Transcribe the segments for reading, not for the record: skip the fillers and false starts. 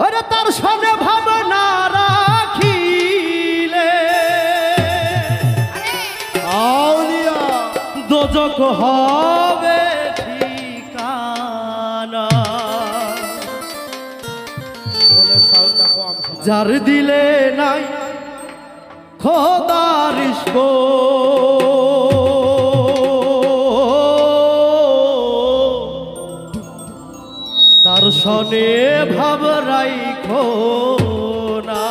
ওরে তার সনে ভাবনা রাখিলে আউলিয়া দোজখ হবে ঠিকানা। বলে সাউন্ডটা কম শোনা। যার দিলে নাই খোদার ইশক তার সনে ভাব রাইখো না।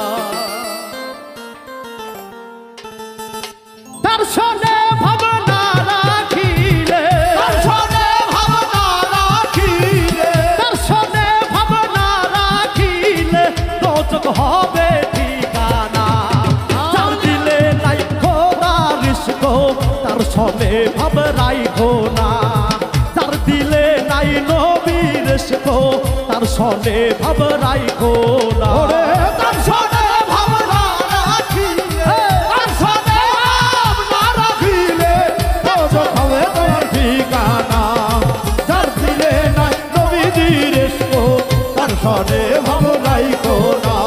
তার সনে ভাবনা রাখিলে তার সনে ভাবনা রাখিলে তার সনে ভাবনা রাখিলে দোজখ হবে ঠিকানা। যার দিলে নাই খোদার ইশক তার সনে ভাব রাইখো না। যার দিলে নাই নবীর ইশক তার সনে ভাব রাইখো না। ওরে তার সনে ভাবনা রাখিলে তার সনে ভাবনা রাখিলে দোজখ হবে তোমার ঠিকানা। যার দিলে নাই নবীর ইশক তার সনে ভাবনা রাখো না।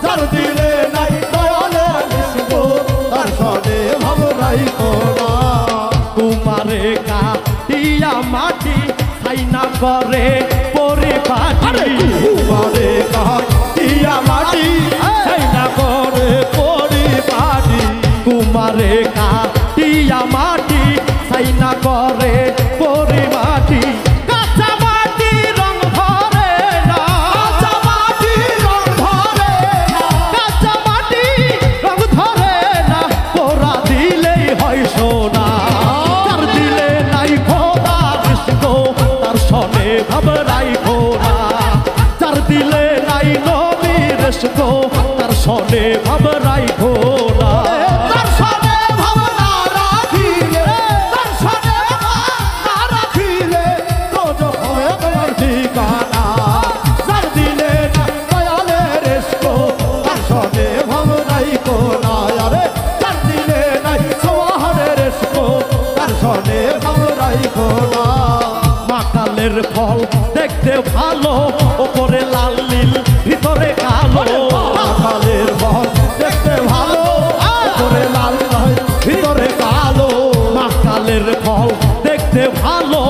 যার দিলে নাই দয়ালের ইশক তার সনে ভাবনা রাখো না। তোমারে কাটিয়া মাটি ছাইনা করে পরিপাটি। তোমারে কাটিয়া মাটি ছাইনা করে পরিপাটি। তোমারে কাটিয়া মাটি ছাইনা করে পরিপাটি। কাঁচা মাটি রং ধরে না কাঁচা মাটি রং ধরে না কাঁচা মাটি রং ধরে না পোড়া দিলেই হয় সোনা। তার দিলে নাই খোদার ইশক তার সনে ভাব রাইখো না। যার দিলে নাই নবীর ইশক তার সনে ভাব রাইখো না। তার সনে ভাবনা রাখিলে তার সনে ভাবনা রাখিলে দোজখ হবে তোমার ঠিকানা। যার দিলে না দয়ালের ইশক তার সনে ভাবনা রাখো না। আরে যার দিলে নাই সোহারের ইশক তার সনে ভাবনা রাখো না। মাকালের ফল দেখতে ভালো ওপরে লাল নীল ভিতরে কালো। মাকালের ফল দেখতে ভালো উপরে লাল নয় ভিতরে কালো। মাকালের ফল দেখতে ভালো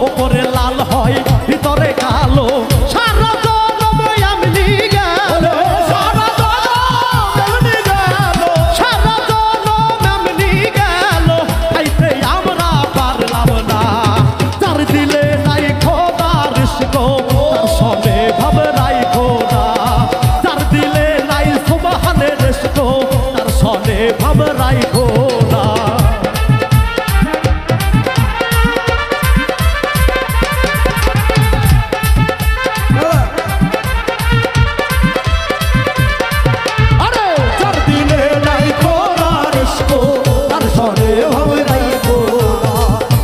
ওপরে লাল হয় ভিতরে কালো। সারা জনম এমনি গেল সারা জনম এমনি গেল সারা জনম এমনি গেল খাইতে আমরা পারলাম না। যার দিলে নাই খোদার ইশক তার সনে ভাব রাইখো না। যার দিলে নাই সুবহানের ইশক তার সনে ভাব রাইখো না। আরে যার দিলে নাই খোদার ইশক তার সনে ভাবনা রাখো না।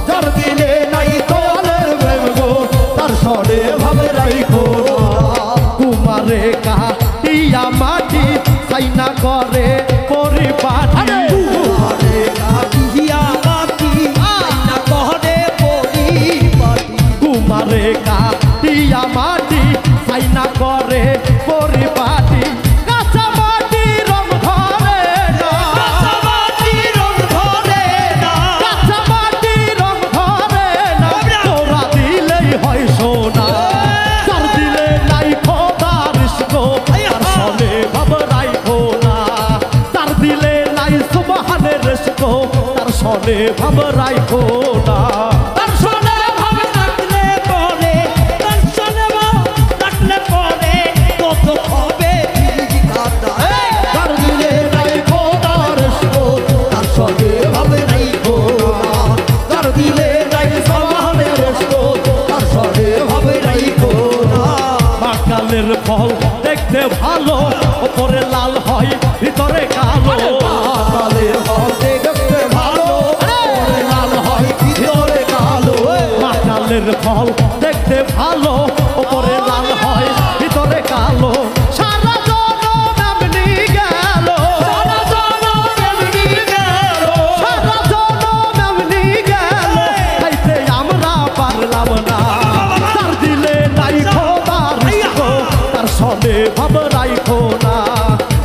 যার দিলে নাই দয়ালের প্রেম গো তার সনে ভাবনা রাখো না। তোমারে কাটিয়া মাটি ছাইনা করে পরিপাটি। তোমারে কাটিয়া মাটি ছাইনা করে পরিপাটি। তোমারে কাটিয়া মাটি ছাইনা করে পরিপাটি। কাঁচা মাটি রং ধরে না কাঁচা মাটি রং ধরে না কাঁচা মাটি রং ধরে না তোরা দিলেই হয় সোনা। যার দিলে নাই খোদার ইশক তার সনে ভাব রাইখো না। যার দিলে নাই সুবহানের ইশক তার সনে ভাব রাইখো না। তার সনে ভাব রাখলে পরে তার সনে ভাব রাখলে পরে কত হবে ঠিকানা। তার দিলে নাই খোদার ইশক তার সনে ভাব রাখো না। তার দিলে নাই সমানের ইশক তার সনে ভাব রাখো না। মাকালের ফল দেখতে ভালো ওপরে লাল হয় ভিতরে কালো। মাকালের ফল দেখতে ভালো উপরে লাল হয় ভিতরে কালো। মাকালের ফল দেখতে ভালো ওপরে লাল হয় ভিতরে কালো। সারা জনম এমনি গেল সারা জনম এমনি গেল সারা জনম এমনি গেল খাইতে আমরা পারলাম না। যার দিলে নাই খোদার ইশক তার সনে ভাব রাইখো না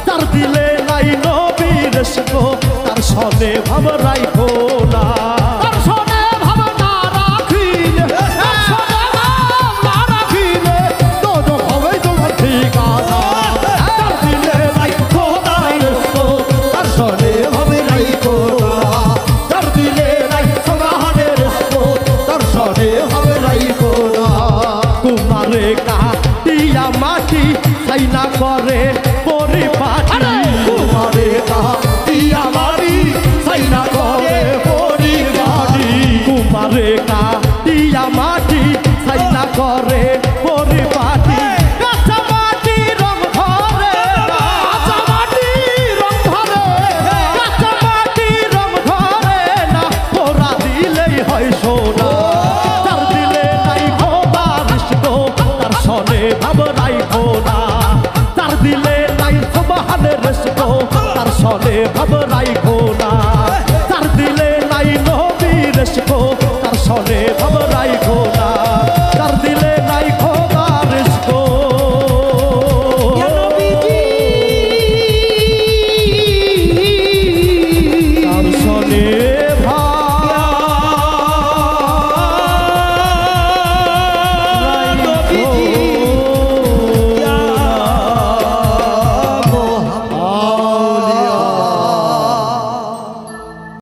যার দিলে নাই নবীর ইশকো তার সনে ভাব রাইখো না তার সনে ভাব না রাখিলে তার সনে ভাব না রাখিলে দোজখ হবে তোমার ঠিকানা যার দিলে নাই খোদার ইশকো তার সনে ভাব রাইখো না যার দিলে নাই সুবহানের ইশকো তার সনে ভাব রাইখো না কুমারে কাটিয়া মাটি ছাইনা করে পরিপাটি কুমারে কাটিয়া মাটি ছাইনা করে পরিপাটি কুমারে কাটিয়া মাটি ছাইনা করে পরিপাটি কাঁচা মাটি রং ধরে না কাঁচা মাটি রং ধরে কাঁচা মাটি রং ধরে না পোড়া দিলেই হয় সোনা যার দিলে নাই খোদার ইশকো তার সনে ভাব রাইখো না যার দিলে নাই সুবহানের ইশকো তার সনে ভাব রাইখো না যার দিলে নাই নবীর ইশকো তার সনে ভাব